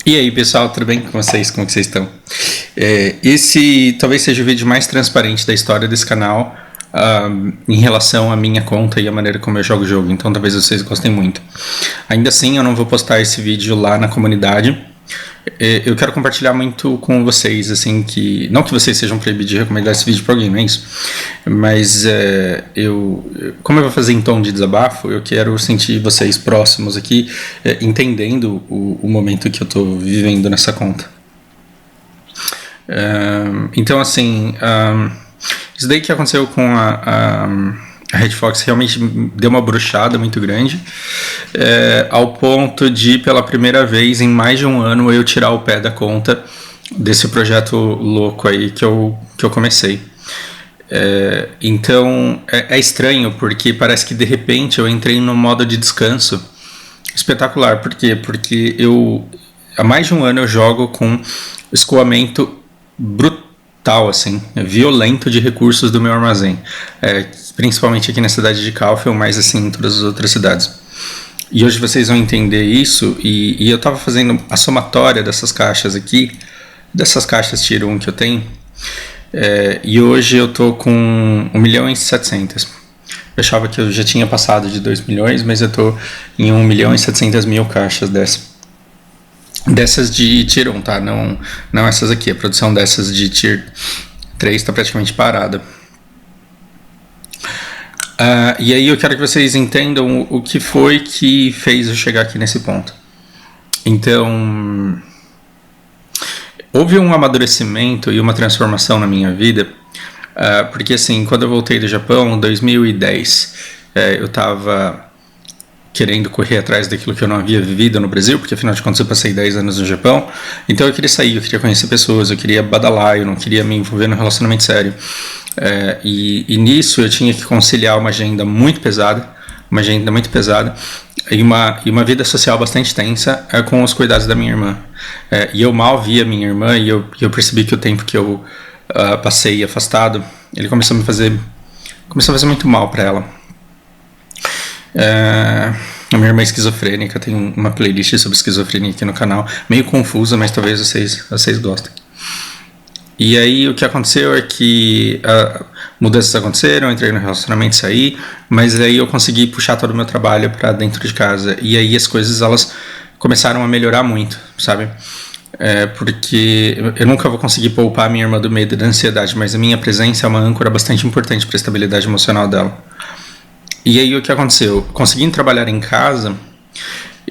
E aí, pessoal, tudo bem com vocês? Como que vocês estão? Esse talvez seja o vídeo mais transparente da história desse canal em relação à minha conta e a maneira como eu jogo o jogo, então talvez vocês gostem muito. Ainda assim, eu não vou postar esse vídeo lá na comunidade. Eu quero compartilhar muito com vocês, assim, que não que vocês sejam proibidos de recomendar esse vídeo para alguém, não é isso? Mas como eu vou fazer em tom de desabafo, eu quero sentir vocês próximos aqui, entendendo o momento que eu estou vivendo nessa conta. Então, assim, isso daí que aconteceu com a Red Fox realmente deu uma bruxada muito grande, ao ponto de, pela primeira vez em mais de um ano, eu tirar o pé da conta desse projeto louco aí que eu comecei. Então é estranho, porque parece que de repente eu entrei no modo de descanso espetacular. Por quê? Porque há mais de um ano eu jogo com escoamento brutal, assim, violento de recursos do meu armazém, principalmente aqui na cidade de Kaufel, mas assim em todas as outras cidades. E hoje vocês vão entender isso, e eu estava fazendo a somatória dessas caixas aqui, dessas caixas Tier 1 que eu tenho, e hoje eu tô com 1.700.000. Eu achava que eu já tinha passado de 2 milhões, mas eu tô em 1.700.000 caixas dessas de Tier 1, tá? Não essas aqui. A produção dessas de Tier 3 está praticamente parada. E aí eu quero que vocês entendam o que foi que fez eu chegar aqui nesse ponto. Então, houve um amadurecimento e uma transformação na minha vida, porque assim, quando eu voltei do Japão, em 2010, eu estava querendo correr atrás daquilo que eu não havia vivido no Brasil, porque afinal de contas eu passei 10 anos no Japão, então eu queria sair, eu queria conhecer pessoas, eu queria badalar, eu não queria me envolver num relacionamento sério. E nisso eu tinha que conciliar uma agenda muito pesada e uma vida social bastante tensa, com os cuidados da minha irmã. E eu mal via minha irmã, e eu percebi que o tempo que eu passei afastado, ele começou a fazer muito mal para ela. A minha irmã é esquizofrênica, tem uma playlist sobre esquizofrenia aqui no canal, meio confusa, mas talvez vocês gostem. E aí o que aconteceu é que mudanças aconteceram, eu entrei no relacionamento, saí, mas aí eu consegui puxar todo o meu trabalho para dentro de casa, e aí as coisas elas começaram a melhorar muito, sabe? Porque eu nunca vou conseguir poupar a minha irmã do medo e da ansiedade, mas a minha presença é uma âncora bastante importante para a estabilidade emocional dela. E aí o que aconteceu? Conseguindo trabalhar em casa,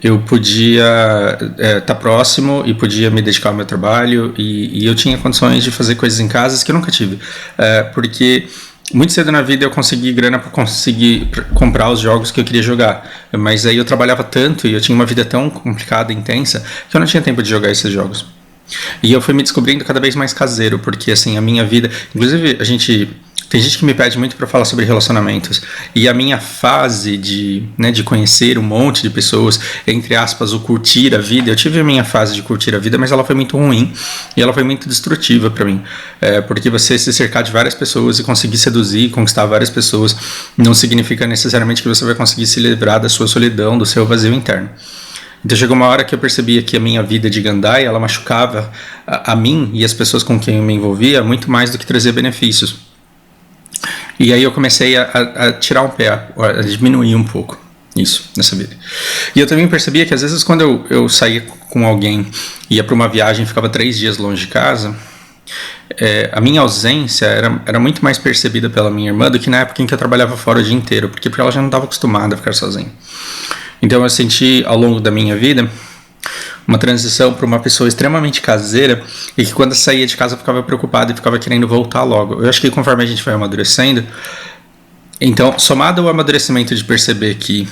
eu podia estar próximo e podia me dedicar ao meu trabalho, e eu tinha condições de fazer coisas em casa que eu nunca tive, porque muito cedo na vida eu consegui grana para conseguir comprar os jogos que eu queria jogar, mas aí eu trabalhava tanto e eu tinha uma vida tão complicada e intensa que eu não tinha tempo de jogar esses jogos. E eu fui me descobrindo cada vez mais caseiro, porque assim, a minha vida, inclusive tem gente que me pede muito para falar sobre relacionamentos, e a minha fase de conhecer um monte de pessoas, entre aspas, o curtir a vida, eu tive a minha fase de curtir a vida, mas ela foi muito ruim e ela foi muito destrutiva para mim, porque você se cercar de várias pessoas e conseguir seduzir e conquistar várias pessoas não significa necessariamente que você vai conseguir se livrar da sua solidão, do seu vazio interno. Então chegou uma hora que eu percebia que a minha vida de Gandai, ela machucava a mim e as pessoas com quem eu me envolvia muito mais do que trazer benefícios. E aí eu comecei a tirar um pé, a diminuir um pouco isso nessa vida. E eu também percebia que às vezes quando eu saía com alguém, ia para uma viagem e ficava 3 dias longe de casa, a minha ausência era muito mais percebida pela minha irmã do que na época em que eu trabalhava fora o dia inteiro, porque ela já não estava acostumada a ficar sozinha. Então eu senti ao longo da minha vida uma transição para uma pessoa extremamente caseira, e que quando eu saía de casa eu ficava preocupado e ficava querendo voltar logo. Eu acho que conforme a gente vai amadurecendo, então, somado ao amadurecimento de perceber que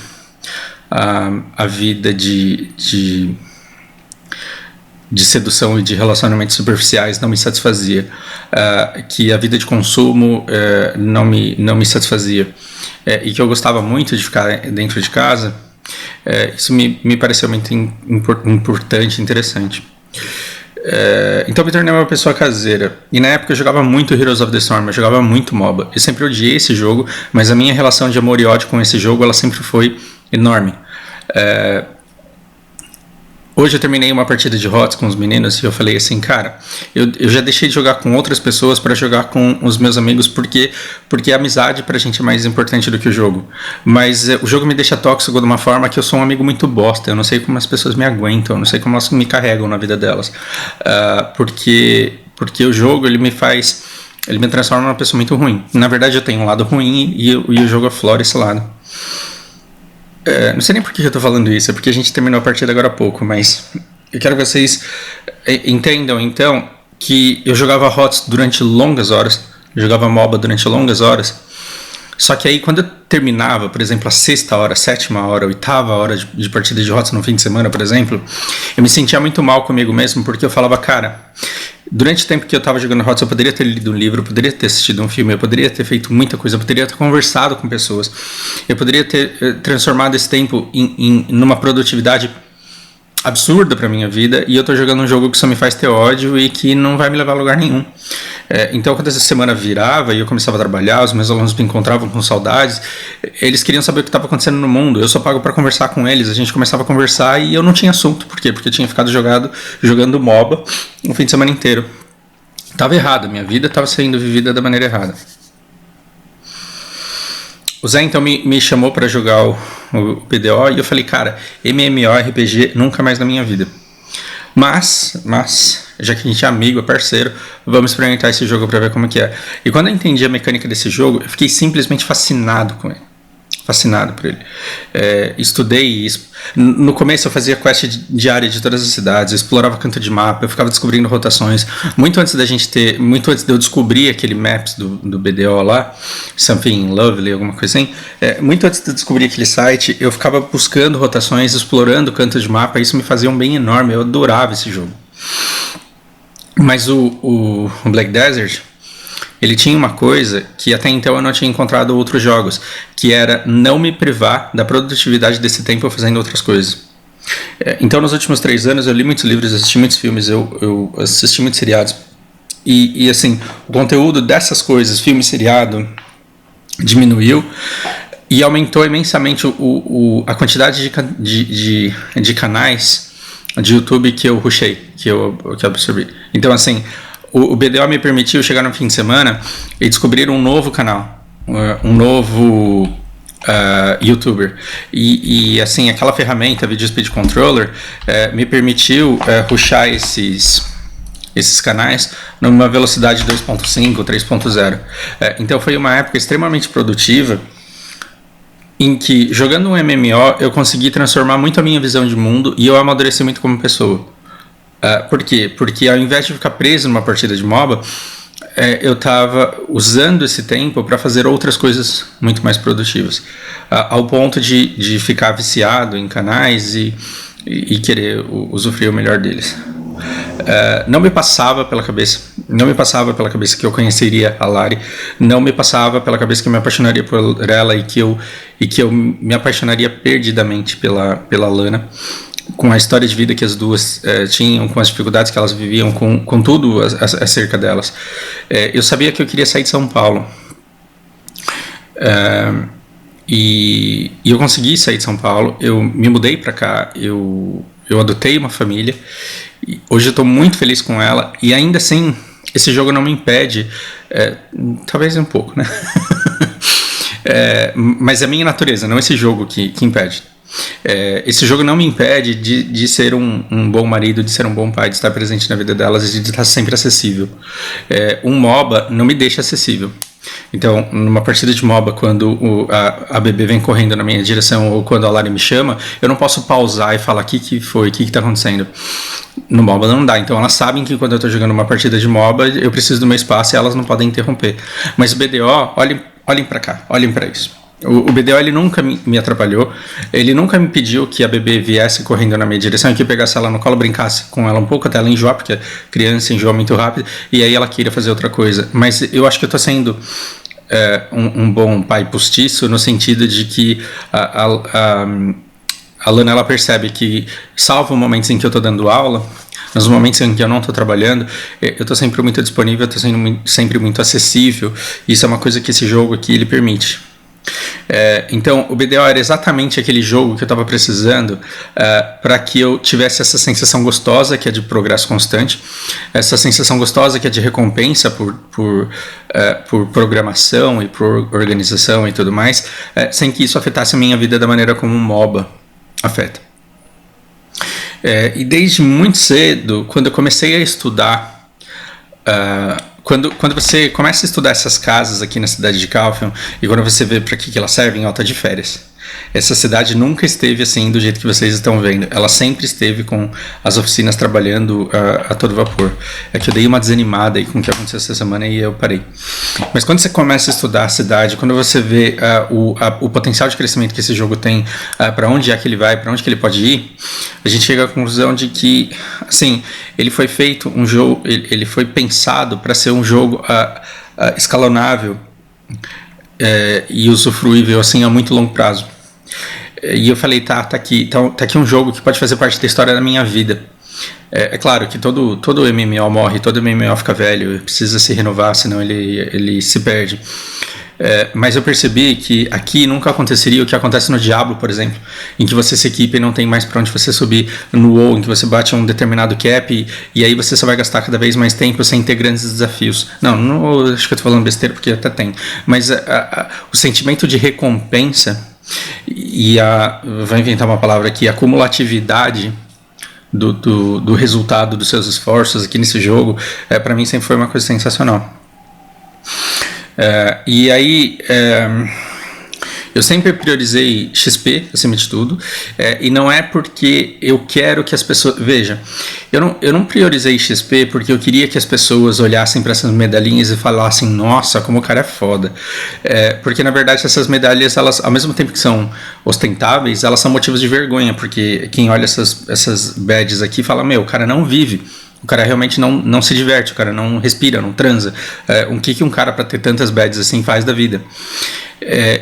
a vida de sedução e de relacionamentos superficiais não me satisfazia, que a vida de consumo não me satisfazia, e que eu gostava muito de ficar dentro de casa, isso me pareceu muito importante e interessante. Então eu me tornei uma pessoa caseira. E na época eu jogava muito Heroes of the Storm, eu jogava muito MOBA. Eu sempre odiei esse jogo, mas a minha relação de amor e ódio com esse jogo ela sempre foi enorme. Hoje eu terminei uma partida de HOTS com os meninos e eu falei assim, cara, eu já deixei de jogar com outras pessoas para jogar com os meus amigos porque a amizade pra gente é mais importante do que o jogo. Mas o jogo me deixa tóxico de uma forma que eu sou um amigo muito bosta. Eu não sei como as pessoas me aguentam, eu não sei como elas me carregam na vida delas. Porque o jogo, ele me transforma numa pessoa muito ruim. Na verdade, eu tenho um lado ruim e o jogo aflora esse lado. Não sei nem por que eu tô falando isso, é porque a gente terminou a partida agora há pouco, mas eu quero que vocês entendam, então, que eu jogava HOTS durante longas horas, eu jogava MOBA durante longas horas, só que aí quando eu terminava, por exemplo, a 6ª hora, 7ª hora, 8ª hora de partida de HOTS no fim de semana, por exemplo, eu me sentia muito mal comigo mesmo, porque eu falava, cara, durante o tempo que eu estava jogando HOTS, eu poderia ter lido um livro, eu poderia ter assistido um filme, eu poderia ter feito muita coisa, eu poderia ter conversado com pessoas, eu poderia ter transformado esse tempo numa produtividade absurda pra minha vida, e eu tô jogando um jogo que só me faz ter ódio e que não vai me levar a lugar nenhum. Então, quando essa semana virava e eu começava a trabalhar, os meus alunos me encontravam com saudades, eles queriam saber o que estava acontecendo no mundo, eu só pago pra conversar com eles, a gente começava a conversar e eu não tinha assunto. Por quê? Porque eu tinha ficado jogando MOBA o fim de semana inteiro. Tava errado, minha vida estava sendo vivida da maneira errada. O Zé então me chamou para jogar o BDO e eu falei, cara, MMORPG nunca mais na minha vida. Mas, já que a gente é amigo, é parceiro, vamos experimentar esse jogo para ver como que é. E quando eu entendi a mecânica desse jogo, eu fiquei simplesmente fascinado com ele. Fascinado por ele. Estudei. No começo eu fazia quest diária de todas as cidades, eu explorava canto de mapa, eu ficava descobrindo rotações. Muito antes de eu descobrir aquele maps do BDO lá, Something Lovely, alguma coisa assim, muito antes de eu descobrir aquele site, eu ficava buscando rotações, explorando canto de mapa, isso me fazia um bem enorme, eu adorava esse jogo. Mas o Black Desert, ele tinha uma coisa que até então eu não tinha encontrado em outros jogos, que era não me privar da produtividade desse tempo fazendo outras coisas. Então, nos últimos 3 anos, eu li muitos livros, assisti muitos filmes, eu assisti muitos seriados. E assim, o conteúdo dessas coisas, filme e seriado, diminuiu e aumentou imensamente a quantidade de canais de YouTube que eu rushei, que eu absorvi. Então, assim, o BDO me permitiu chegar no fim de semana e descobrir um novo canal, um novo YouTuber. E assim, aquela ferramenta, Video Speed Controller, me permitiu rushar esses canais numa velocidade 2.5, 3.0. Então foi uma época extremamente produtiva em que, jogando um MMO, eu consegui transformar muito a minha visão de mundo e eu amadureci muito como pessoa. Por quê? Porque ao invés de ficar preso numa partida de MOBA, eu estava usando esse tempo para fazer outras coisas muito mais produtivas, ao ponto de ficar viciado em canais e querer usufruir o melhor deles. Não me passava pela cabeça que eu conheceria a Lari, não me passava pela cabeça que eu me apaixonaria por ela e que eu me apaixonaria perdidamente pela Lana, com a história de vida que as duas tinham, com as dificuldades que elas viviam, com tudo acerca delas. Eu sabia que eu queria sair de São Paulo. E eu consegui sair de São Paulo, eu me mudei para cá, eu adotei uma família, e hoje eu estou muito feliz com ela, e ainda assim, esse jogo não me impede, talvez um pouco, né? Mas é a minha natureza, não esse jogo que impede. Esse jogo não me impede de ser um bom marido, de ser um bom pai, de estar presente na vida delas e de estar sempre acessível. Um MOBA não me deixa acessível. Então, numa partida de MOBA, quando a bebê vem correndo na minha direção ou quando a Lari me chama, eu não posso pausar e falar o que foi, o que está acontecendo. No MOBA não dá, então elas sabem que quando eu estou jogando uma partida de MOBA, eu preciso do meu espaço e elas não podem interromper. Mas o BDO, olhem para cá, olhem para isso. O BDO, ele nunca me atrapalhou, ele nunca me pediu que a bebê viesse correndo na minha direção e que eu pegasse ela no colo, brincasse com ela um pouco até ela enjoar, porque a criança enjoa muito rápido, e aí ela queria fazer outra coisa. Mas eu acho que eu tô sendo um bom pai postiço, no sentido de que a Lana, ela percebe que, salvo momentos em que eu tô dando aula, nos momentos em que eu não estou trabalhando, eu estou sempre muito disponível, eu estou sempre muito acessível. Isso é uma coisa que esse jogo aqui ele permite. Então, o BDO era exatamente aquele jogo que eu estava precisando para que eu tivesse essa sensação gostosa, que é de progresso constante, essa sensação gostosa que é de recompensa por programação e por organização e tudo mais, sem que isso afetasse a minha vida da maneira como um MOBA afeta. E desde muito cedo, quando eu comecei a estudar... Quando você começa a estudar essas casas aqui na cidade de Kaufman e quando você vê para que elas servem, ela está de férias. Essa cidade nunca esteve assim do jeito que vocês estão vendo. Ela sempre esteve com as oficinas trabalhando a todo vapor. É que eu dei uma desanimada aí com o que aconteceu essa semana e eu parei. Mas quando você começa a estudar a cidade, quando você vê o potencial de crescimento que esse jogo tem, para onde é que ele vai, para onde que ele pode ir, a gente chega à conclusão de que, assim, ele foi feito um jogo, ele foi pensado para ser um jogo escalonável e usufruível assim a muito longo prazo. E eu falei, tá aqui um jogo que pode fazer parte da história da minha vida. É claro que todo MMO morre, todo MMO fica velho, precisa se renovar, senão ele se perde. Mas eu percebi que aqui nunca aconteceria o que acontece no Diablo, por exemplo, em que você se equipa e não tem mais para onde você subir, no WoW, em que você bate um determinado cap e aí você só vai gastar cada vez mais tempo sem ter grandes desafios. Não acho que eu tô falando besteira, porque até tem. Mas o sentimento de recompensa e vou inventar uma palavra aqui, a cumulatividade do resultado dos seus esforços aqui nesse jogo, para mim sempre foi uma coisa sensacional. E aí eu sempre priorizei XP acima de tudo, e não é porque eu quero que as pessoas... Veja, eu não priorizei XP porque eu queria que as pessoas olhassem para essas medalhinhas e falassem, nossa, como o cara é foda. Porque na verdade essas medalhas, elas, ao mesmo tempo que são ostentáveis, elas são motivos de vergonha, porque quem olha essas badges aqui fala, meu, o cara não vive. O cara realmente não se diverte, o cara não respira, não transa. O que um cara para ter tantas badges assim faz da vida?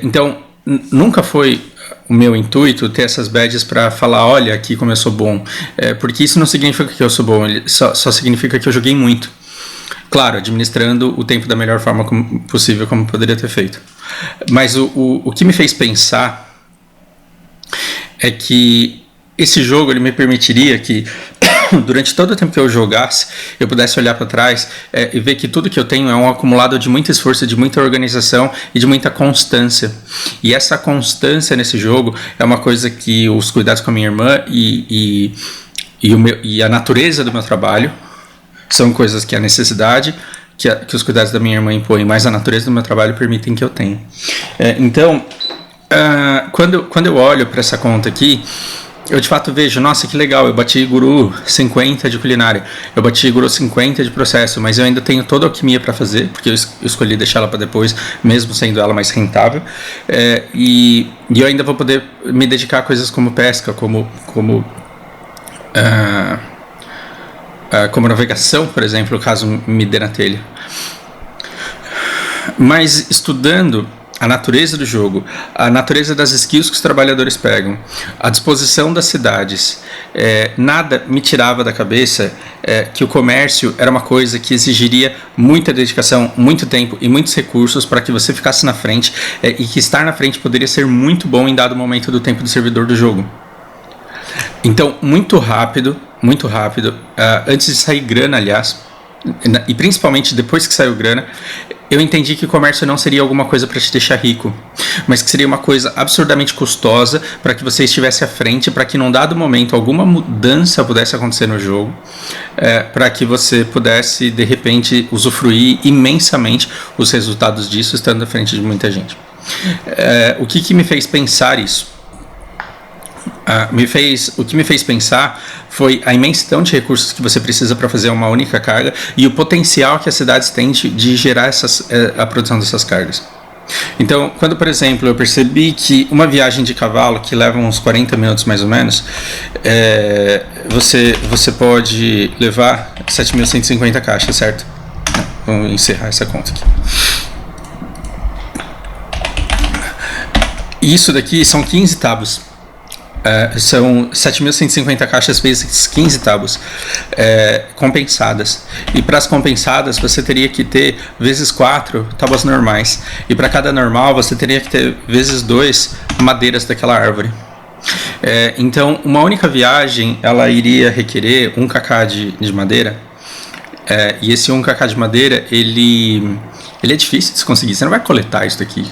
Então, nunca foi o meu intuito ter essas badges para falar, olha aqui como eu sou bom. Porque isso não significa que eu sou bom, só significa que eu joguei muito. Claro, administrando o tempo da melhor forma possível, como poderia ter feito. Mas o que me fez pensar é que esse jogo ele me permitiria que durante todo o tempo que eu jogasse, eu pudesse olhar para trás e ver que tudo que eu tenho é um acumulado de muito esforço, de muita organização e de muita constância. E essa constância nesse jogo é uma coisa que os cuidados com a minha irmã e a natureza do meu trabalho são coisas que a necessidade que os cuidados da minha irmã impõem, mas a natureza do meu trabalho permitem que eu tenha. Então, quando eu olho para essa conta aqui, eu de fato vejo, nossa, que legal, eu bati Guru 50 de culinária, eu bati Guru 50 de processo, mas eu ainda tenho toda a alquimia para fazer, porque eu escolhi deixar ela para depois, mesmo sendo ela mais rentável, e eu ainda vou poder me dedicar a coisas como pesca, como navegação, por exemplo, caso me dê na telha. Mas estudando a natureza do jogo, a natureza das skills que os trabalhadores pegam, a disposição das cidades, nada me tirava da cabeça que o comércio era uma coisa que exigiria muita dedicação, muito tempo e muitos recursos para que você ficasse na frente, e que estar na frente poderia ser muito bom em dado momento do tempo do servidor do jogo. Então, muito rápido, antes de sair grana, aliás, e principalmente depois que saiu grana, eu entendi que o comércio não seria alguma coisa para te deixar rico, mas que seria uma coisa absurdamente custosa para que você estivesse à frente, para que num dado momento alguma mudança pudesse acontecer no jogo, para que você pudesse de repente usufruir imensamente os resultados disso estando à frente de muita gente. O que me fez pensar isso? O que me fez pensar foi a imensidão de recursos que você precisa para fazer uma única carga e o potencial que as cidades têm de gerar a produção dessas cargas. Então, quando, por exemplo, eu percebi que uma viagem de cavalo, que leva uns 40 minutos mais ou menos, você pode levar 7.150 caixas, certo? Vamos encerrar essa conta aqui. Isso daqui são 15 tábuas. São 7.150 caixas vezes 15 tábuas compensadas. E para as compensadas você teria que ter vezes 4 tábuas normais. E para cada normal você teria que ter vezes 2 madeiras daquela árvore. Então uma única viagem ela iria requerer 1 kk de madeira. E esse 1 kk de madeira ele é difícil de se conseguir. Você não vai coletar isso daqui.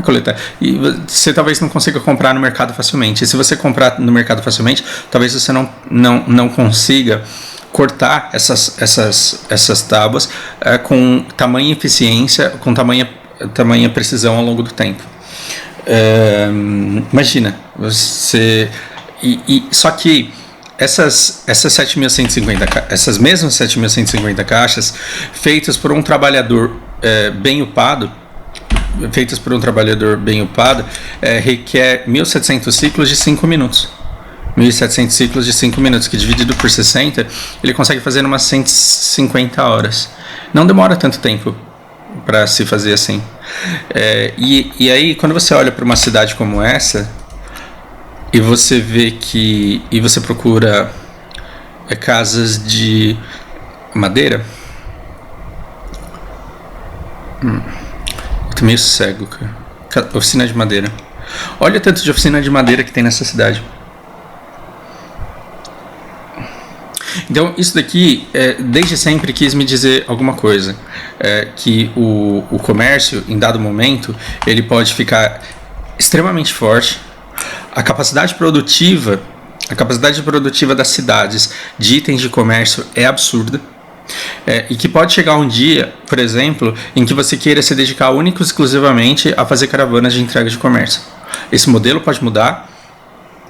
Coletar. E você talvez não consiga comprar no mercado facilmente. E se você comprar no mercado facilmente, talvez você não consiga cortar essas tábuas com tamanha eficiência, com tamanha precisão ao longo do tempo. Imagina, você... só que essas mesmas 7.150 caixas, feitas por um trabalhador bem upado, requer 1.700 ciclos de 5 minutos. 1.700 ciclos de 5 minutos, que dividido por 60, ele consegue fazer umas 150 horas. Não demora tanto tempo para se fazer assim. E aí, quando você olha para uma cidade como essa, e você vê que... e você procura casas de madeira... Tô meio cego, cara. Oficina de madeira. Olha o tanto de oficina de madeira que tem nessa cidade. Então, isso daqui, desde sempre quis me dizer alguma coisa. Que o comércio, em dado momento, ele pode ficar extremamente forte. A capacidade produtiva das cidades de itens de comércio é absurda. E que pode chegar um dia, por exemplo, em que você queira se dedicar único e exclusivamente a fazer caravanas de entrega de comércio. Esse modelo pode mudar,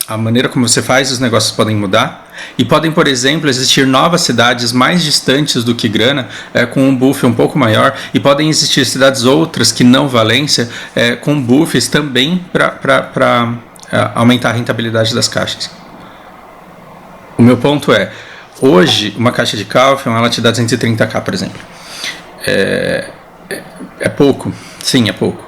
a maneira como você faz os negócios podem mudar, e podem, por exemplo, existir novas cidades mais distantes do que Grana, com um buff um pouco maior, e podem existir cidades outras que não Valência, com buffs também para aumentar a rentabilidade das caixas. O meu ponto hoje, uma caixa de Kaufmann, ela te dá 230k, por exemplo. É pouco? Sim, é pouco.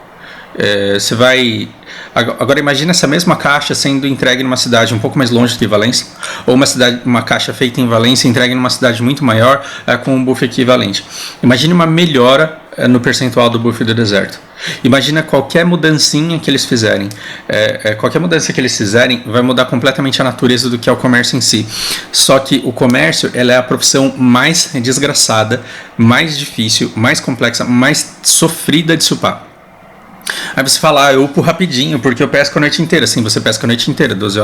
Você vai... Agora imagina essa mesma caixa sendo entregue numa cidade um pouco mais longe do que Valência, ou uma caixa feita em Valência entregue numa cidade muito maior, com um buff equivalente. Imagine uma melhora no percentual do buff do deserto. Imagina qualquer mudancinha que eles fizerem. Qualquer mudança que eles fizerem vai mudar completamente a natureza do que é o comércio em si. Só que o comércio ela é a profissão mais desgraçada, mais difícil, mais complexa, mais sofrida de se upar. Aí você fala, eu upo rapidinho, porque eu pesco a noite inteira. Sim, você pesca a noite inteira, 8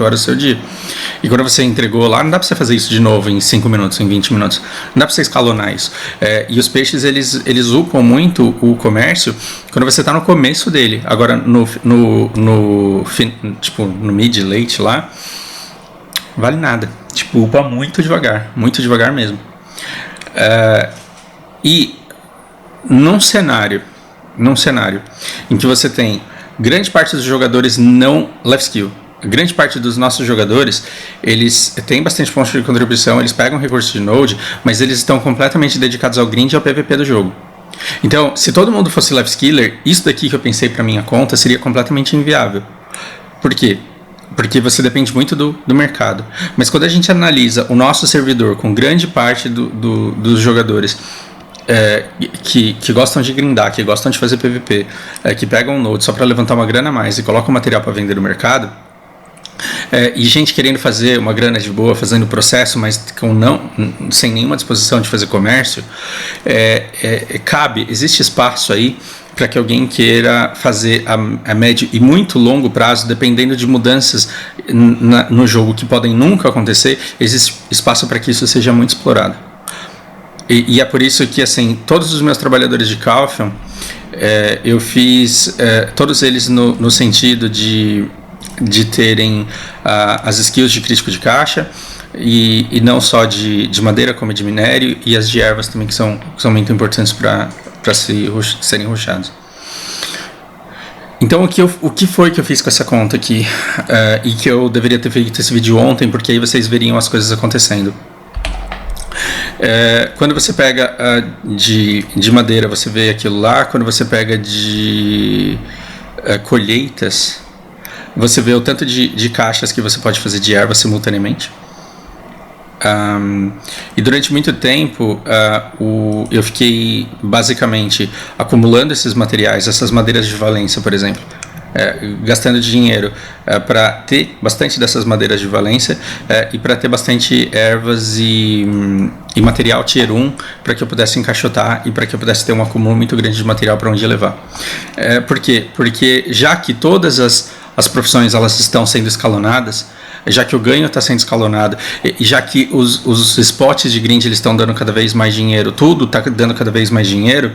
horas do seu dia. E quando você entregou lá, não dá pra você fazer isso de novo em 5 minutos, em 20 minutos. Não dá pra você escalonar isso. E os peixes, eles upam muito o comércio quando você tá no começo dele. Agora, no mid, late lá, vale nada. Tipo, upa muito devagar mesmo. E num cenário em que você tem grande parte dos jogadores não life skill, grande parte dos nossos jogadores, eles têm bastante pontos de contribuição, eles pegam recursos de node, mas eles estão completamente dedicados ao grind e ao PVP do jogo. Então, se todo mundo fosse life skiller, isso daqui que eu pensei para minha conta seria completamente inviável. Por quê? Porque você depende muito do mercado. Mas quando a gente analisa o nosso servidor com grande parte dos jogadores que gostam de grindar, que gostam de fazer PVP, que pegam um node só para levantar uma grana a mais e colocam material para vender no mercado, e gente querendo fazer uma grana de boa, fazendo processo, mas sem nenhuma disposição de fazer comércio, existe espaço aí para que alguém queira fazer a médio e muito longo prazo, dependendo de mudanças no jogo que podem nunca acontecer, existe espaço para que isso seja muito explorado. E é por isso que, assim, todos os meus trabalhadores de Kaufmann, eu fiz todos eles no sentido de terem as skills de crítico de caixa, e não só de madeira, como de minério, e as de ervas também, que são muito importantes para serem rushados. Então, o que foi que eu fiz com essa conta aqui? E que eu deveria ter feito esse vídeo ontem, porque aí vocês veriam as coisas acontecendo. Quando você pega de madeira, você vê aquilo lá. Quando você pega de colheitas, você vê o tanto de caixas que você pode fazer de erva simultaneamente. E durante muito tempo eu fiquei basicamente acumulando esses materiais, essas madeiras de valência, por exemplo, gastando dinheiro para ter bastante dessas madeiras de valência e para ter bastante ervas e material tier 1 para que eu pudesse encaixotar e para que eu pudesse ter um acúmulo muito grande de material para onde levar. Por quê? Porque já que todas as profissões elas estão sendo escalonadas, já que o ganho está sendo escalonado, e já que os spots de grind eles estão dando cada vez mais dinheiro, tudo está dando cada vez mais dinheiro,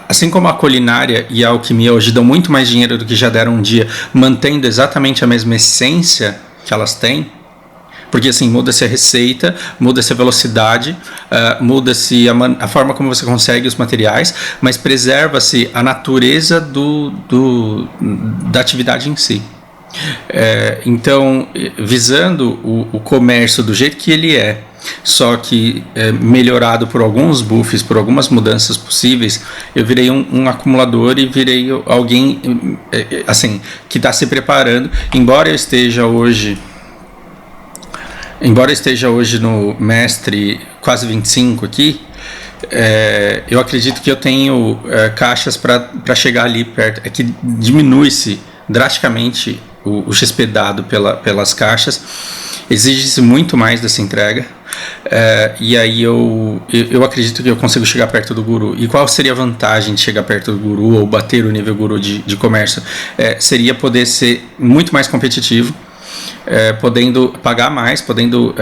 assim como a culinária e a alquimia hoje dão muito mais dinheiro do que já deram um dia, mantendo exatamente a mesma essência que elas têm, porque assim, muda-se a receita, muda-se a velocidade, muda-se a forma como você consegue os materiais, mas preserva-se a natureza da atividade em si. Então, visando o comércio do jeito que ele só que melhorado por alguns buffs, por algumas mudanças possíveis, eu virei um acumulador e virei alguém assim, que está se preparando, embora eu esteja hoje no mestre quase 25 aqui, eu acredito que eu tenho caixas para chegar ali perto, que diminui-se drasticamente o XP dado pelas caixas, exige-se muito mais dessa entrega, e aí eu acredito que eu consigo chegar perto do guru. E qual seria a vantagem de chegar perto do guru ou bater o nível guru de comércio? Seria poder ser muito mais competitivo, podendo pagar mais, podendo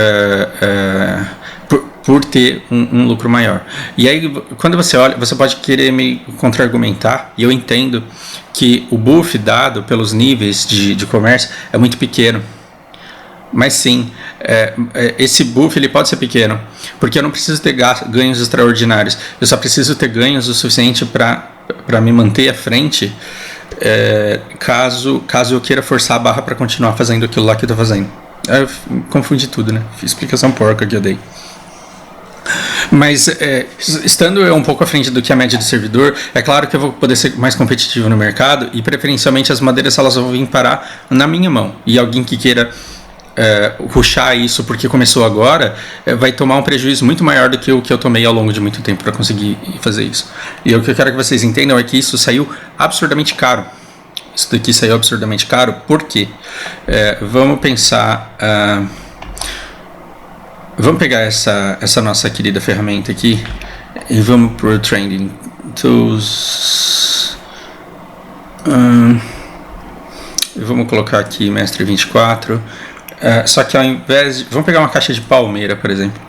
por ter um lucro maior. E aí, quando você olha, você pode querer me contra-argumentar, e eu entendo que o buff dado pelos níveis de comércio é muito pequeno. Mas sim, esse buff ele pode ser pequeno, porque eu não preciso ter ganhos extraordinários, eu só preciso ter ganhos o suficiente para me manter à frente, caso eu queira forçar a barra para continuar fazendo aquilo lá que eu estou fazendo. Eu confundi tudo, né? Explicação porca que eu dei. Mas estando eu um pouco à frente do que a média do servidor, é claro que eu vou poder ser mais competitivo no mercado, e preferencialmente as madeiras elas vão vir parar na minha mão, e alguém que queira rushar isso porque começou agora, vai tomar um prejuízo muito maior do que o que eu tomei ao longo de muito tempo para conseguir fazer isso. E o que eu quero que vocês entendam é que isso saiu absurdamente caro. Isso daqui saiu absurdamente caro, por quê? Vamos pensar... vamos pegar essa nossa querida ferramenta aqui e vamos pro Trending Tools. Vamos colocar aqui Mestre 24. Só que ao invés de... Vamos pegar uma caixa de palmeira, por exemplo.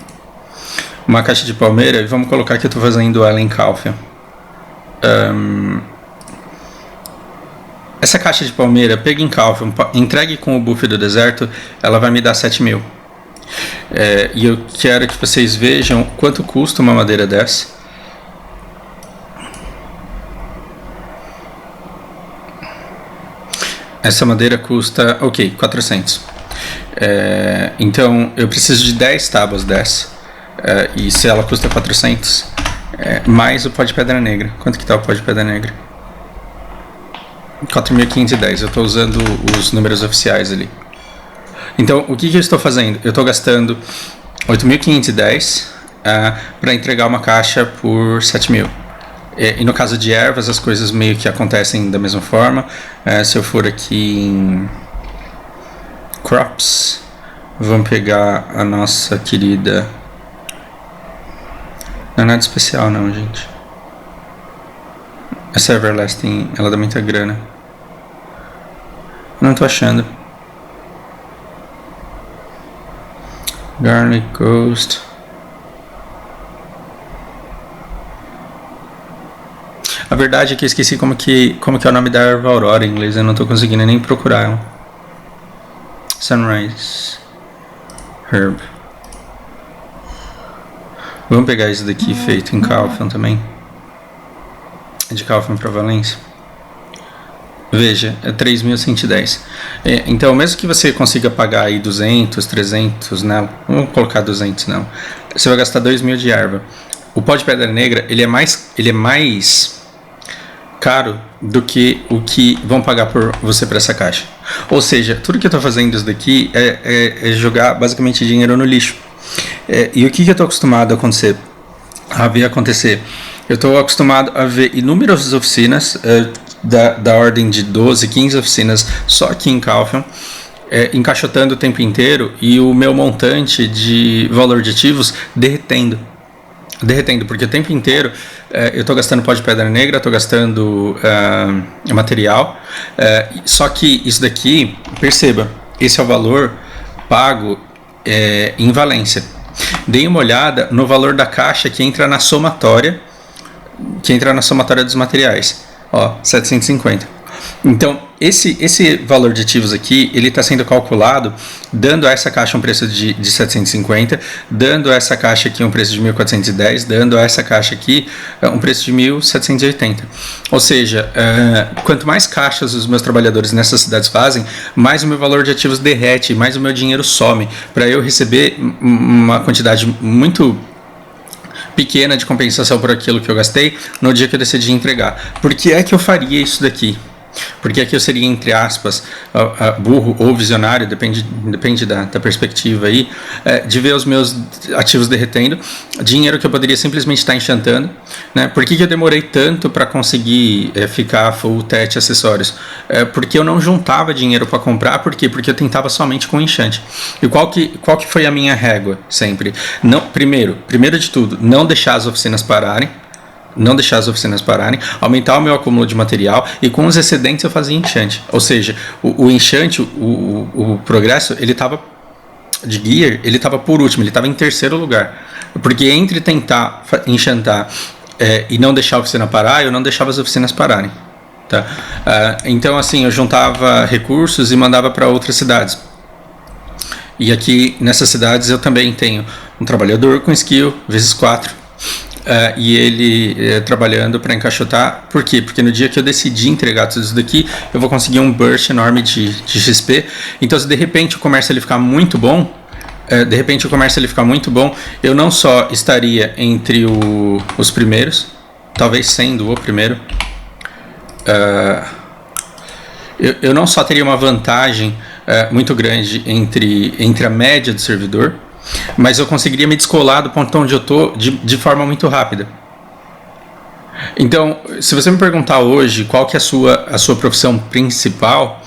Uma caixa de palmeira, e vamos colocar que eu estou fazendo ela em Calfion. Essa caixa de palmeira, pega em Calfion, entregue com o buff do deserto, ela vai me dar 7.000. E eu quero que vocês vejam quanto custa uma madeira dessa. Essa madeira custa, 400. Então eu preciso de 10 tábuas dessa, e se ela custa 400, mais o pó de pedra negra. Quanto que tá o pó de pedra negra? 4.510. Eu estou usando os números oficiais ali. Então o que eu estou fazendo? Eu estou gastando 8.510 para entregar uma caixa por 7.000. E no caso de ervas as coisas meio que acontecem da mesma forma. Se eu for aqui em Crops, vamos pegar a nossa querida... Não é nada especial não, gente. Essa Everlasting, ela dá muita grana. Não tô achando. Garlic Ghost. A verdade é que eu esqueci como que é o nome da erva aurora em inglês. Eu não tô conseguindo nem procurar ela. Sunrise Herb. Vamos pegar isso daqui feito em Calfion também. De Calfion para Valência. Veja, é 3.110. Então, mesmo que você consiga pagar aí 200, 300 nela, vamos colocar 200 não. Você vai gastar 2.000 de erva. O pó de pedra negra, ele é mais caro do que o que vão pagar por você para essa caixa. Ou seja, tudo que eu estou fazendo isso daqui é jogar basicamente dinheiro no lixo. E o que eu estou acostumado a ver acontecer? Eu estou acostumado a ver inúmeras oficinas, da ordem de 12, 15 oficinas só aqui em Kaufman, encaixotando o tempo inteiro, e o meu montante de valor de ativos derretendo, porque o tempo inteiro eu estou gastando pó de pedra negra, estou gastando material, só que isso daqui, perceba, esse é o valor pago em Valência. Dei uma olhada no valor da caixa que entra na somatória dos materiais, ó, 750. Então, esse valor de ativos aqui, ele está sendo calculado dando a essa caixa um preço de 750, dando a essa caixa aqui um preço de 1.410, dando a essa caixa aqui um preço de 1.780. Ou seja, quanto mais caixas os meus trabalhadores nessas cidades fazem, mais o meu valor de ativos derrete, mais o meu dinheiro some, para eu receber uma quantidade muito pequena de compensação por aquilo que eu gastei no dia que eu decidi entregar. Por que é que eu faria isso daqui? Porque aqui eu seria, entre aspas, burro ou visionário, depende da perspectiva aí, de ver os meus ativos derretendo, dinheiro que eu poderia simplesmente estar enxantando, né? Por que eu demorei tanto para conseguir ficar full TET acessórios? Porque eu não juntava dinheiro para comprar. Por quê? Porque eu tentava somente com enxante. E qual que foi a minha régua sempre? Não, primeiro de tudo, não deixar as oficinas pararem, aumentar o meu acúmulo de material, e com os excedentes eu fazia enxante. Ou seja, o enxante, o progresso, ele estava de gear, ele estava por último, ele estava em terceiro lugar. Porque entre tentar enchantar e não deixar a oficina parar, eu não deixava as oficinas pararem. Tá? Então, assim, eu juntava recursos e mandava para outras cidades. E aqui nessas cidades eu também tenho um trabalhador com skill vezes 4. E ele trabalhando para encaixotar. Por quê? Porque no dia que eu decidi entregar tudo isso daqui, eu vou conseguir um burst enorme de XP. Então, se de repente o comércio ele ficar muito bom, eu não só estaria entre os primeiros, talvez sendo o primeiro, eu não só teria uma vantagem muito grande entre a média do servidor, mas eu conseguiria me descolar do ponto onde eu estou de forma muito rápida. Então, se você me perguntar hoje qual que é a sua profissão principal,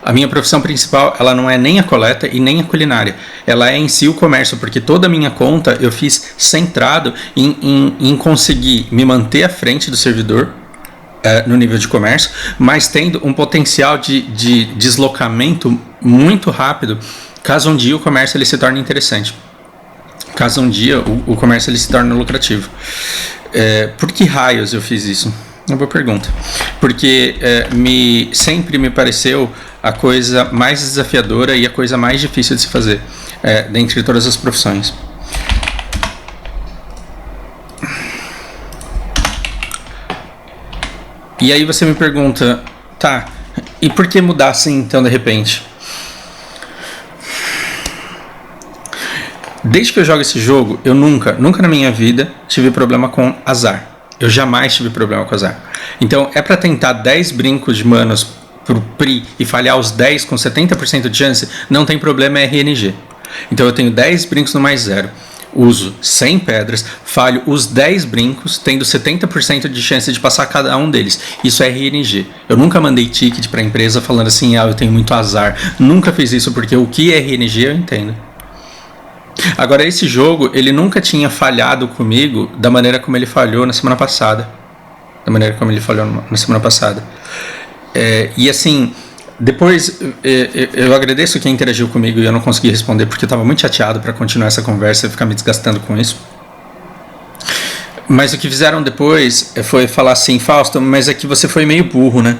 a minha profissão principal, ela não é nem a coleta e nem a culinária. Ela é em si o comércio, porque toda a minha conta eu fiz centrado em conseguir me manter à frente do servidor no nível de comércio, mas tendo um potencial de deslocamento muito rápido, caso um dia o comércio ele se torne interessante. Caso um dia o comércio ele se torne lucrativo. Por que raios eu fiz isso? Uma boa pergunta. Porque sempre me pareceu a coisa mais desafiadora e a coisa mais difícil de se fazer dentre todas as profissões. E aí você me pergunta, tá, e por que mudar assim então de repente? Desde que eu jogo esse jogo, eu nunca na minha vida tive problema com azar. Eu jamais tive problema com azar. Então, para tentar 10 brincos de manos pro PRI e falhar os 10 com 70% de chance, não tem problema, é RNG. Então, eu tenho 10 brincos no mais 0. Uso 100 pedras, falho os 10 brincos, tendo 70% de chance de passar cada um deles. Isso é RNG. Eu nunca mandei ticket para a empresa falando assim, eu tenho muito azar. Nunca fiz isso, porque o que é RNG eu entendo. Agora, esse jogo, ele nunca tinha falhado comigo da maneira como ele falhou na semana passada. E assim, depois eu agradeço quem interagiu comigo e eu não consegui responder porque eu estava muito chateado para continuar essa conversa e ficar me desgastando com isso. Mas o que fizeram depois foi falar assim, Fausto, mas é que você foi meio burro, né?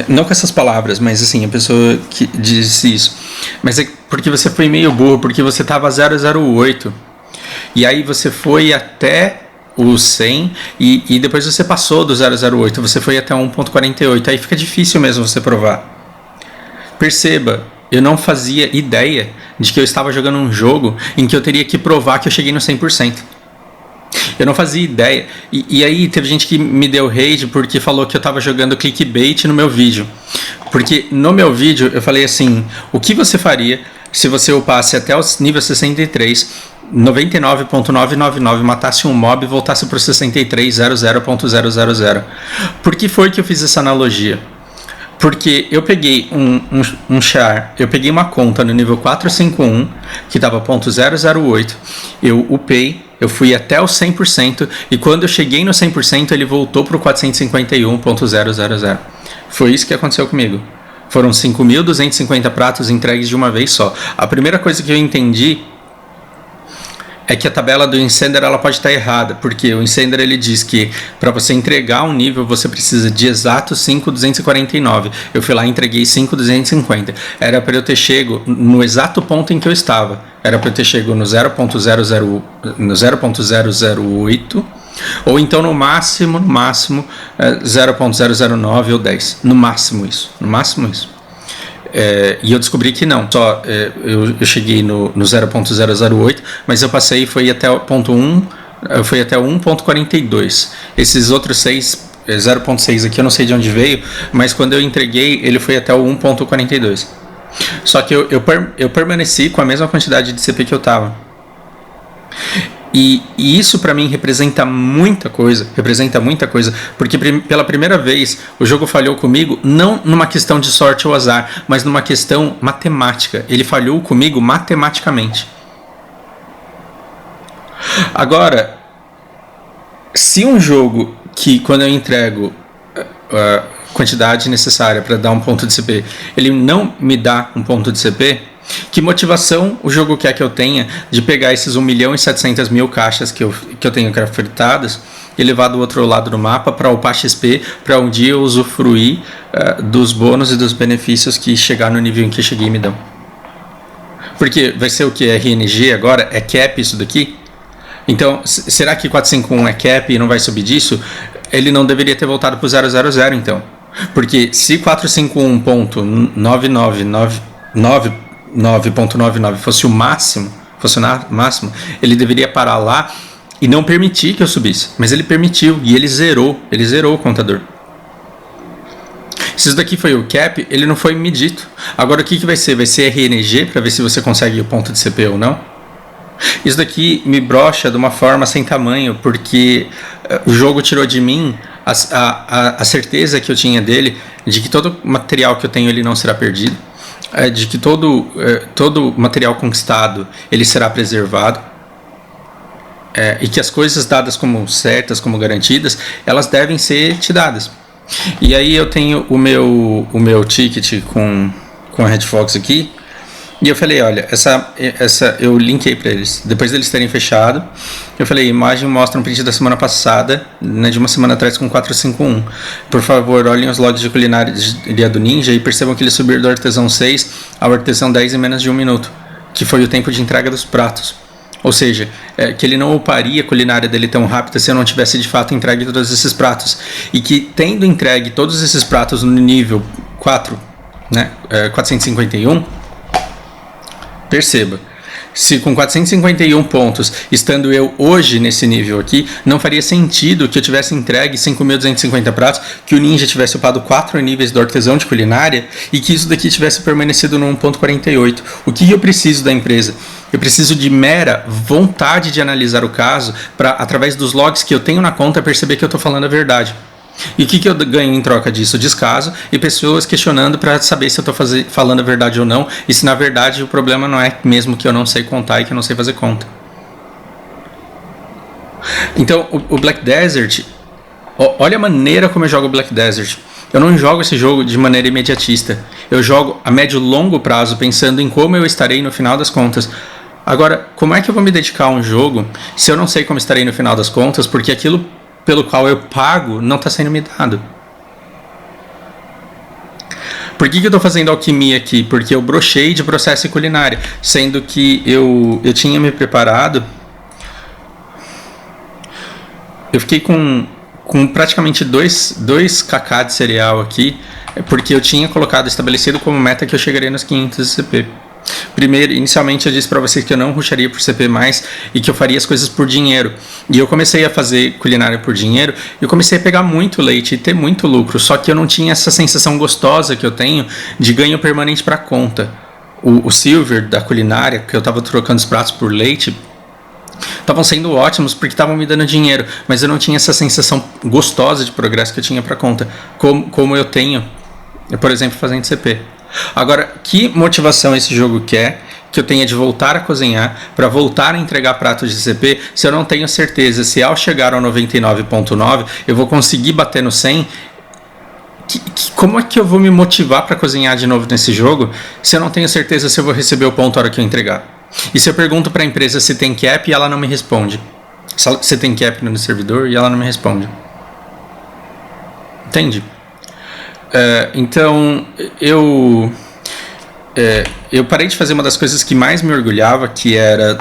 Não com essas palavras, mas assim, a pessoa que disse isso. Mas é porque você foi meio burro, porque você estava 008. E aí você foi até o 100 e depois você passou do 008, você foi até 1.48. Aí fica difícil mesmo você provar. Perceba, eu não fazia ideia de que eu estava jogando um jogo em que eu teria que provar que eu cheguei no 100%. Eu não fazia ideia. E aí teve gente que me deu rage porque falou que eu tava jogando clickbait no meu vídeo. Porque no meu vídeo eu falei assim, o que você faria se você upasse até o nível 63, 99.999, matasse um mob e voltasse pro 63.00.000? Por que foi que eu fiz essa analogia? Porque eu peguei um char, eu peguei uma conta no nível 451, que estava .008, eu upei, eu fui até o 100%, e quando eu cheguei no 100%, ele voltou para o 451.000. Foi isso que aconteceu comigo. Foram 5.250 pratos entregues de uma vez só. A primeira coisa que eu entendi é que a tabela do Incender ela pode estar errada, porque o Incender ele diz que para você entregar um nível você precisa de exato 5.249. Eu fui lá e entreguei 5.250. Era para eu ter chego no exato ponto em que eu estava. Era para eu ter chego no 0.008 ou então no máximo 0.009 ou 10. No máximo isso. E eu descobri que não, eu cheguei no 0.008, mas eu passei e foi até o ponto 1, foi até o 1.42. Esses outros 0.6 aqui eu não sei de onde veio, mas quando eu entreguei ele foi até o 1.42. Só que eu permaneci com a mesma quantidade de CP que eu tava. E isso pra mim representa muita coisa, porque pela primeira vez o jogo falhou comigo não numa questão de sorte ou azar, mas numa questão matemática. Ele falhou comigo matematicamente. Agora, se um jogo que quando eu entrego a quantidade necessária para dar um ponto de CP, ele não me dá um ponto de CP, que motivação o jogo quer que eu tenha de pegar esses 1.700.000 caixas que eu tenho craftadas e levar do outro lado do mapa para upar XP, para um dia eu usufruir dos bônus e dos benefícios que chegar no nível em que cheguei me dão? Porque vai ser o que? RNG agora? É cap isso daqui? Então, será que 451 é cap e não vai subir disso? Ele não deveria ter voltado para o 000 então. Porque se 451.999 fosse o máximo, ele deveria parar lá e não permitir que eu subisse. Mas ele permitiu e ele zerou o contador. Se isso daqui foi o cap, ele não foi medido. Agora o que vai ser? Vai ser RNG para ver se você consegue o ponto de CP ou não? Isso daqui me brocha de uma forma sem tamanho, porque o jogo tirou de mim a certeza que eu tinha dele, de que todo material que eu tenho ele não será perdido, de que todo material conquistado ele será preservado, e que as coisas dadas como certas, como garantidas, elas devem ser te dadas. E aí eu tenho o meu ticket com a Red Fox aqui. E eu falei, olha, eu linkei para eles. Depois deles terem fechado, eu falei, a imagem mostra um print da semana passada, né, de uma semana atrás com 451. Por favor, olhem os logs de culinária do Ninja e percebam que ele subiu do artesão 6 ao artesão 10 em menos de 1 minuto, que foi o tempo de entrega dos pratos. Ou seja, que ele não uparia a culinária dele tão rápida se eu não tivesse de fato entregue todos esses pratos. E que tendo entregue todos esses pratos no nível 4, né, 451... Perceba, se com 451 pontos, estando eu hoje nesse nível aqui, não faria sentido que eu tivesse entregue 5.250 pratos, que o Ninja tivesse upado 4 níveis do artesão de culinária e que isso daqui tivesse permanecido no 1.48. O que eu preciso da empresa? Eu preciso de mera vontade de analisar o caso para, através dos logs que eu tenho na conta, perceber que eu estou falando a verdade. E o que eu ganho em troca disso? Descaso e pessoas questionando para saber se eu estou falando a verdade ou não, e se na verdade o problema não é mesmo que eu não sei contar e que eu não sei fazer conta. Então o Black Desert, olha a maneira como eu jogo o Black Desert. Eu não jogo esse jogo de maneira imediatista, eu jogo a médio e longo prazo, pensando em como eu estarei no final das contas. Agora, como é que eu vou me dedicar a um jogo se eu não sei como estarei no final das contas, porque aquilo pelo qual eu pago não está sendo me dado? Por que eu estou fazendo alquimia aqui? Porque eu brochei de processo e culinária, sendo que eu tinha me preparado. Eu fiquei com praticamente 2 kk de cereal aqui, porque eu tinha estabelecido como meta que eu chegaria nos 500 CP. Primeiro, inicialmente eu disse para vocês que eu não rusharia por CP mais e que eu faria as coisas por dinheiro. E eu comecei a fazer culinária por dinheiro e eu comecei a pegar muito leite e ter muito lucro. Só que eu não tinha essa sensação gostosa que eu tenho de ganho permanente para conta. O silver da culinária, que eu estava trocando os pratos por leite, estavam sendo ótimos porque estavam me dando dinheiro. Mas eu não tinha essa sensação gostosa de progresso que eu tinha para conta. Como eu tenho, por exemplo, fazendo CP. Agora, que motivação esse jogo quer que eu tenha de voltar a cozinhar para voltar a entregar pratos de CP se eu não tenho certeza se ao chegar ao 99.9 eu vou conseguir bater no 100? Como é que eu vou me motivar para cozinhar de novo nesse jogo se eu não tenho certeza se eu vou receber o ponto na hora que eu entregar? E se eu pergunto para a empresa se tem cap e ela não me responde? Se tem cap no servidor e ela não me responde. Entende? Então, eu parei de fazer uma das coisas que mais me orgulhava, que era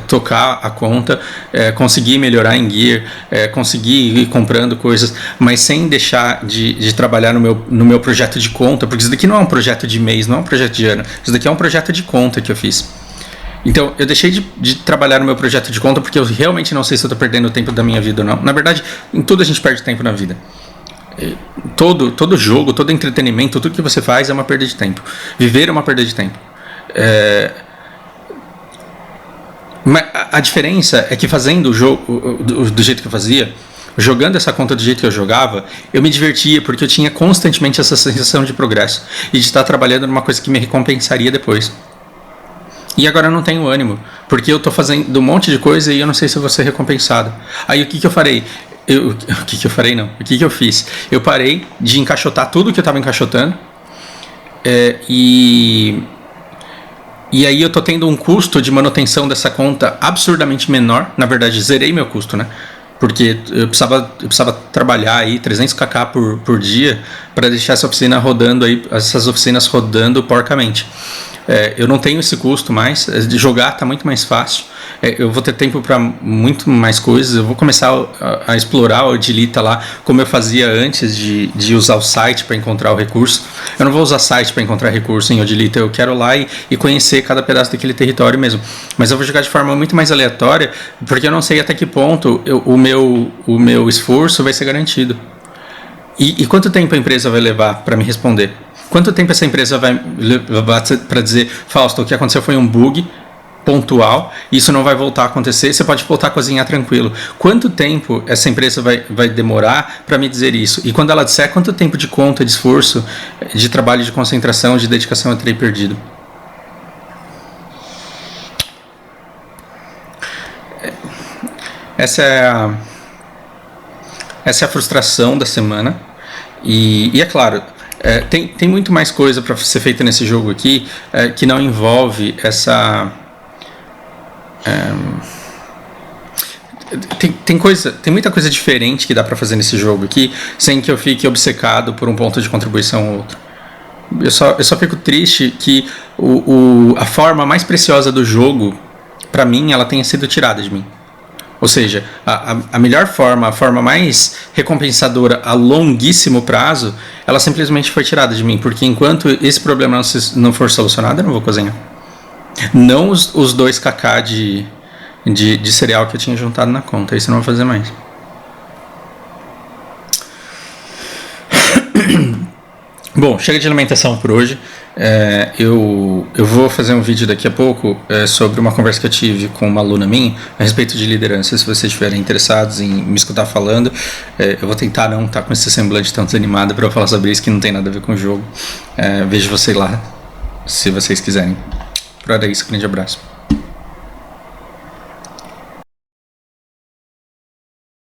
tocar a conta, conseguir melhorar em gear, conseguir ir comprando coisas, mas sem deixar de trabalhar no meu projeto de conta, porque isso daqui não é um projeto de mês, não é um projeto de ano, isso daqui é um projeto de conta que eu fiz. Então, eu deixei de trabalhar no meu projeto de conta porque eu realmente não sei se eu estou perdendo o tempo da minha vida ou não. Na verdade, em tudo a gente perde tempo na vida. Todo jogo, todo entretenimento, tudo que você faz é uma perda de tempo. Viver é uma perda de tempo. Mas a diferença é que fazendo o jogo do jeito que eu fazia, jogando essa conta do jeito que eu jogava, eu me divertia porque eu tinha constantemente essa sensação de progresso e de estar trabalhando numa coisa que me recompensaria depois. E agora eu não tenho ânimo, porque eu estou fazendo um monte de coisa e eu não sei se eu vou ser recompensado. Aí o que eu farei? O que eu fiz? Eu parei de encaixotar tudo que eu estava encaixotando e aí eu tô tendo um custo de manutenção dessa conta absurdamente menor. Na verdade, zerei meu custo, né? Porque eu precisava trabalhar aí 300kk por dia para deixar essa oficina rodando aí, essas oficinas rodando porcamente. Eu não tenho esse custo mais, de jogar está muito mais fácil, eu vou ter tempo para muito mais coisas, eu vou começar a explorar o Odilita lá, como eu fazia antes de usar o site para encontrar o recurso. Eu não vou usar site para encontrar recurso em Odilita, eu quero lá e conhecer cada pedaço daquele território mesmo, mas eu vou jogar de forma muito mais aleatória, porque eu não sei até que ponto o meu esforço vai ser garantido. E quanto tempo a empresa vai levar para me responder? Quanto tempo essa empresa vai levar para dizer, Fausto, o que aconteceu foi um bug pontual, isso não vai voltar a acontecer, você pode voltar a cozinhar tranquilo. Quanto tempo essa empresa vai demorar para me dizer isso? E quando ela disser, quanto tempo de conta, de esforço, de trabalho, de concentração, de dedicação eu terei perdido? Essa é a frustração da semana. E é claro, tem muito mais coisa para ser feita nesse jogo aqui que não envolve essa... Tem muita coisa diferente que dá para fazer nesse jogo aqui sem que eu fique obcecado por um ponto de contribuição ou outro. Eu só fico triste que a forma mais preciosa do jogo, para mim, ela tenha sido tirada de mim. Ou seja, a melhor forma, a forma mais recompensadora a longuíssimo prazo, ela simplesmente foi tirada de mim, porque enquanto esse problema não for solucionado, eu não vou cozinhar. Não os 2kk de cereal que eu tinha juntado na conta, isso eu não vou fazer mais. Bom, chega de alimentação por hoje. Eu vou fazer um vídeo daqui a pouco sobre uma conversa que eu tive com uma aluna minha a respeito de liderança. Se vocês estiverem interessados em me escutar falando, eu vou tentar não estar com esse semblante tão desanimado para eu falar sobre isso que não tem nada a ver com o jogo. Vejo vocês lá, se vocês quiserem. Por hora é isso, grande abraço.